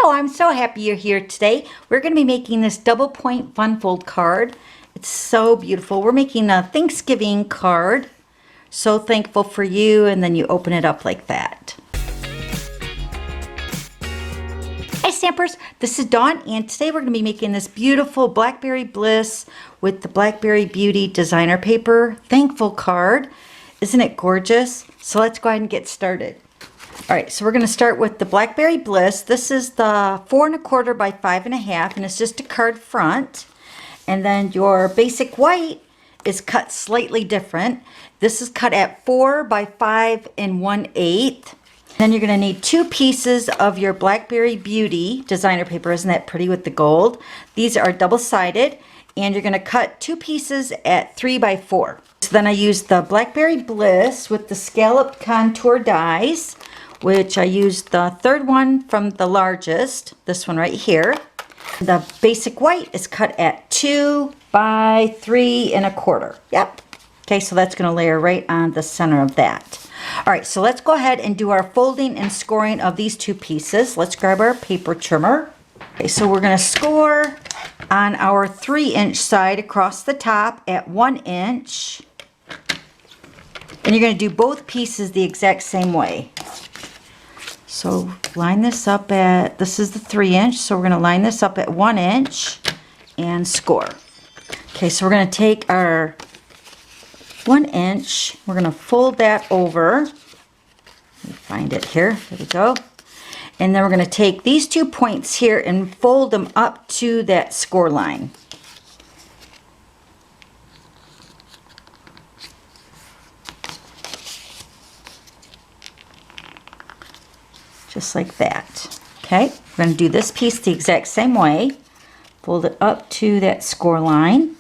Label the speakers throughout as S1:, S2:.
S1: Hello, I'm so happy you're here today. We're going to be making this double point fun fold card. It's so beautiful. We're making a Thanksgiving card. So thankful for you, and then you open it up like that. Hi Stampers, this is Dawn, and today we're going to be making this beautiful Blackberry Bliss with the Blackberry Beauty designer paper thankful card. Isn't it gorgeous? So let's go ahead and get started. Alright, so we're going to start with the Blackberry Bliss. This is the 4 1/4 by 5 1/2, and it's just a card front. And then your basic white is cut slightly different. This is cut at 4 by 5 1/8. Then you're going to need 2 pieces of your Blackberry Beauty designer paper. Isn't that pretty with the gold? These are double-sided, and you're going to cut 2 pieces at 3 by 4. So then I used the Blackberry Bliss with the scalloped contour dies, which I used the third one from the largest, this one right here. The basic white is cut at 2 by 3 1/4. Yep. Okay, so that's going to layer right on the center of that. All right, so let's go ahead and do our folding and scoring of these 2 pieces. Let's grab our paper trimmer. Okay, so we're going to score on our 3-inch side across the top at 1 inch. And you're going to do both pieces the exact same way. So line this up at, this is the 3-inch, so we're going to line this up at 1 inch and score. Okay, so we're going to take our 1 inch, we're going to fold that over. Let me find it here. There we go. And then we're going to take these 2 points here and fold them up to that score line. Just like that. Okay, we're going to do this piece the exact same way. Fold it up to that score line.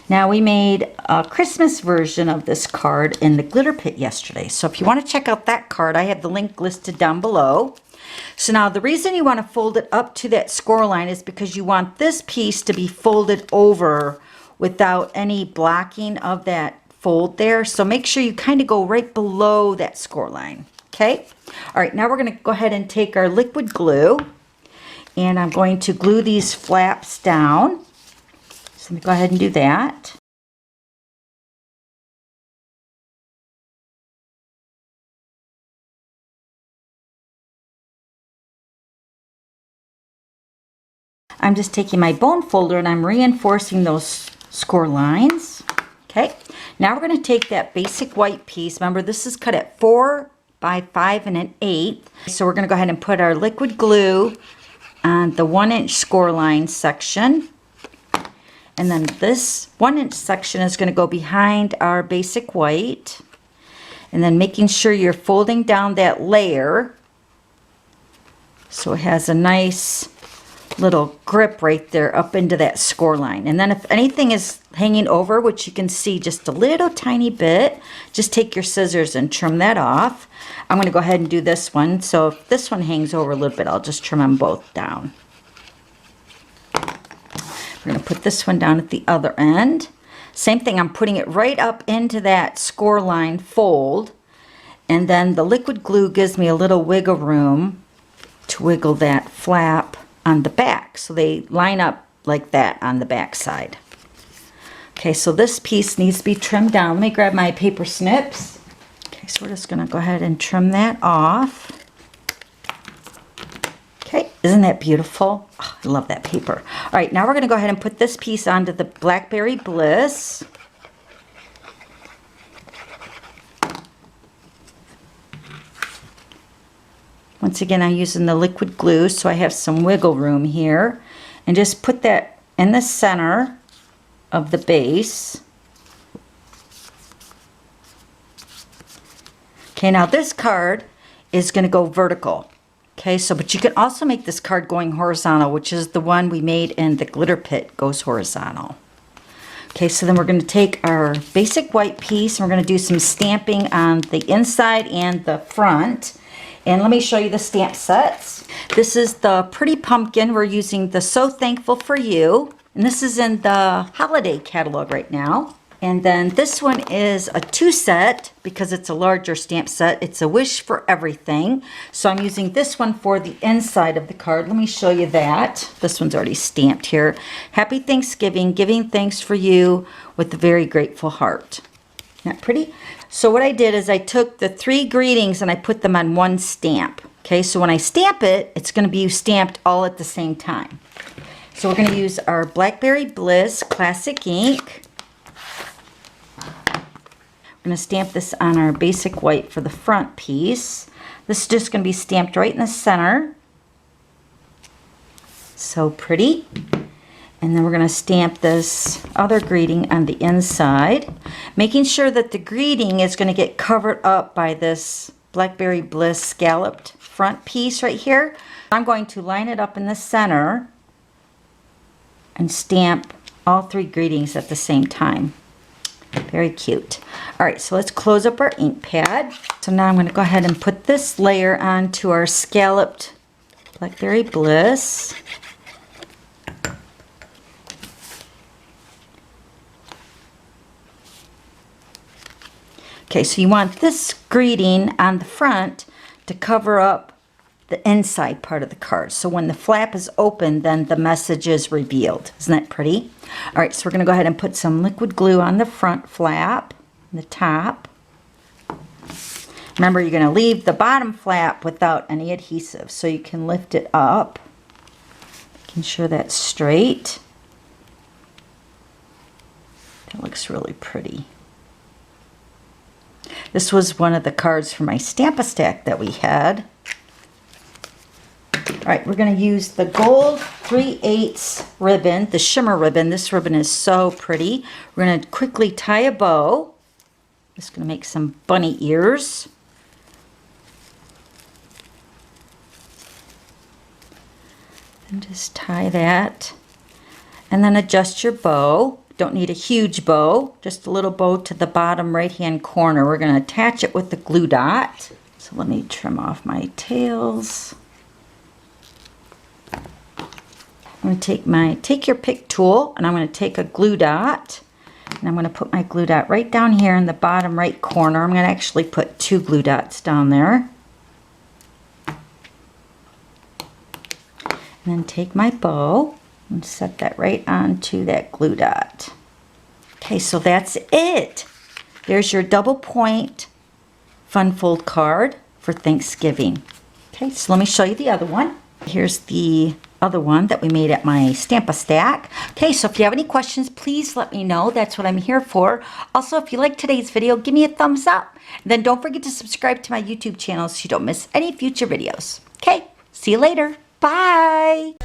S1: Now we made a Christmas version of this card in the glitter pit yesterday. So if you want to check out that card, I have the link listed down below. So now the reason you want to fold it up to that score line is because you want this piece to be folded over without any blocking of that fold there. So make sure you kind of go right below that score line. Okay, all right, now we're going to go ahead and take our liquid glue, and I'm going to glue these flaps down. So let me go ahead and do that. I'm just taking my bone folder and I'm reinforcing those score lines. Okay, now we're going to take that basic white piece. Remember, this is cut at 4 by 5 1/8. So we're going to go ahead and put our liquid glue on the 1-inch score line section. And then this 1-inch section is going to go behind our basic white. And then making sure you're folding down that layer so it has a nice little grip right there up into that score line. And then if anything is hanging over, which you can see just a little tiny bit, just take your scissors and trim that off. I'm going to go ahead and do this one. So if this one hangs over a little bit, I'll just trim them both down. We're going to put this one down at the other end. Same thing, I'm putting it right up into that score line fold. And then the liquid glue gives me a little wiggle room to wiggle that flap on the back, so they line up like that on the back side. Okay, so this piece needs to be trimmed down. Let me grab my paper snips. Okay, so we're just going to go ahead and trim that off. Okay, isn't that beautiful? Oh, I love that paper. All right, now we're going to go ahead and put this piece onto the Blackberry Bliss. Once again, I'm using the liquid glue, so I have some wiggle room here. And just put that in the center of the base. Okay, now this card is going to go vertical. Okay, so but you can also make this card going horizontal, which is the one we made in the glitter pit goes horizontal. Okay, so then we're going to take our basic white piece and we're going to do some stamping on the inside and the front. And let me show you the stamp sets. This is the Pretty Pumpkin. We're using the So Thankful for You. And this is in the holiday catalog right now. And then this one is a 2 set because it's a larger stamp set. It's a wish for everything. So I'm using this one for the inside of the card. Let me show you that. This one's already stamped here. Happy Thanksgiving, giving thanks for you with a very grateful heart. Isn't that pretty? So what I did is I took the 3 greetings and I put them on one stamp. Okay, so when I stamp it, it's going to be stamped all at the same time. So we're going to use our Blackberry Bliss Classic ink. I'm going to stamp this on our basic white for the front piece. This is just going to be stamped right in the center. So pretty. And then we're going to stamp this other greeting on the inside, making sure that the greeting is going to get covered up by this Blackberry Bliss scalloped front piece right here. I'm going to line it up in the center and stamp all 3 greetings at the same time. Very cute. All right, so let's close up our ink pad. So now I'm going to go ahead and put this layer onto our scalloped Blackberry Bliss. Okay, so you want this greeting on the front to cover up the inside part of the card. So when the flap is open, then the message is revealed. Isn't that pretty? All right, so we're going to go ahead and put some liquid glue on the front flap, the top. Remember, you're going to leave the bottom flap without any adhesive, so you can lift it up, making sure that's straight. That looks really pretty. This was one of the cards for my Stamp-A-Stack that we had. All right, we're going to use the gold 3/8 ribbon, the shimmer ribbon. This ribbon is so pretty. We're going to quickly tie a bow. Just going to make some bunny ears. And just tie that. And then adjust your bow. Don't need a huge bow, just a little bow to the bottom right-hand corner. We're going to attach it with the glue dot. So let me trim off my tails. I'm going to take your pick tool, and I'm going to take a glue dot, and I'm going to put my glue dot right down here in the bottom right corner. I'm going to actually put 2 glue dots down there. And then take my bow and set that right onto that glue dot. Okay, so that's it. There's your double point fun fold card for Thanksgiving. Okay, so let me show you the other one. Here's the other one that we made at my Stamp-A-Stack. Okay, so if you have any questions, please let me know. That's what I'm here for. Also, if you like today's video, give me a thumbs up. And then don't forget to subscribe to my YouTube channel so you don't miss any future videos. Okay, see you later. Bye.